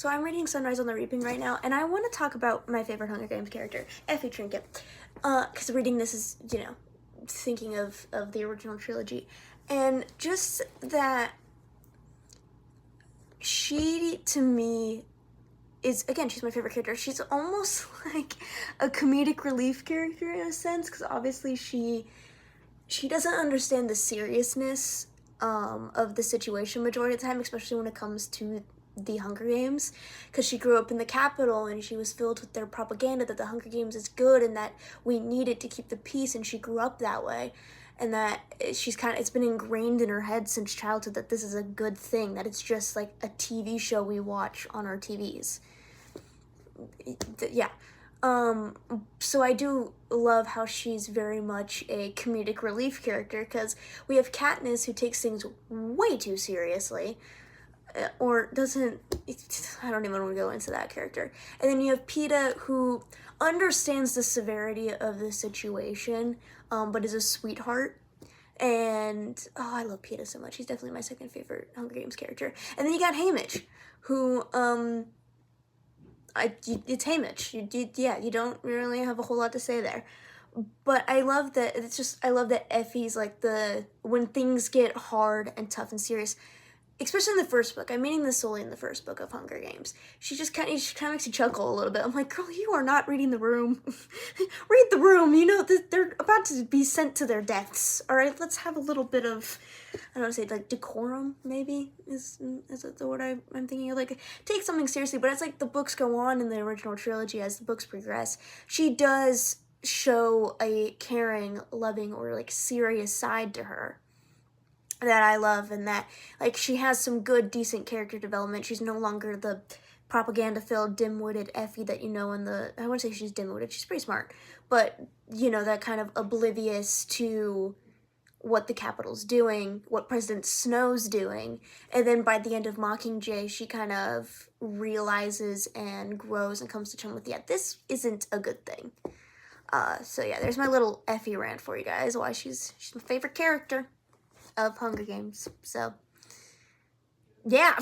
So I'm reading Sunrise on the Reaping right now, and I want to talk about my favorite Hunger Games character, Effie Trinket. Because reading this is, thinking of the original trilogy. And just that she, to me, is, again, she's my favorite character. She's almost like a comedic relief character in a sense, because obviously she doesn't understand the seriousness of the situation majority of the time, especially when it comes to the Hunger Games, because she grew up in the capital and she was filled with their propaganda that the Hunger Games is good and that we need it to keep the peace, and she grew up that way, and that it's been ingrained in her head since childhood that this is a good thing, that it's just like a TV show we watch on our TVs. Yeah. So I do love how she's very much a comedic relief character, because we have Katniss, who takes things way too seriously, or doesn't. I don't even want to go into that character. And then you have Peeta, who understands the severity of the situation, but is a sweetheart. And I love Peeta so much. He's definitely my second favorite Hunger Games character. And then you got Haymitch, who it's Haymitch. You don't really have a whole lot to say there. But I love that, I love that Effie's like when things get hard and tough and serious, especially in the first book. I'm meaning this solely in the first book of Hunger Games. She kind of makes you chuckle a little bit. I'm like, girl, you are not reading the room. Read the room. You know, they're about to be sent to their deaths. All right, let's have a little bit of, I don't want to say, like, decorum, maybe, is it the word I'm thinking of? Like, take something seriously, but as, like, the books go on in the original trilogy, as the books progress, she does show a caring, loving, or, like, serious side to her that I love, and that, like, she has some good, decent character development. She's no longer the propaganda-filled, dim-witted Effie that you know in the, I wouldn't say she's dim-witted, she's pretty smart, but, that kind of oblivious to what the Capitol's doing, what President Snow's doing, and then by the end of Mockingjay, she kind of realizes and grows and comes to terms with, yeah, this isn't a good thing. So yeah, there's my little Effie rant for you guys, why she's my favorite character of Hunger Games. So, yeah.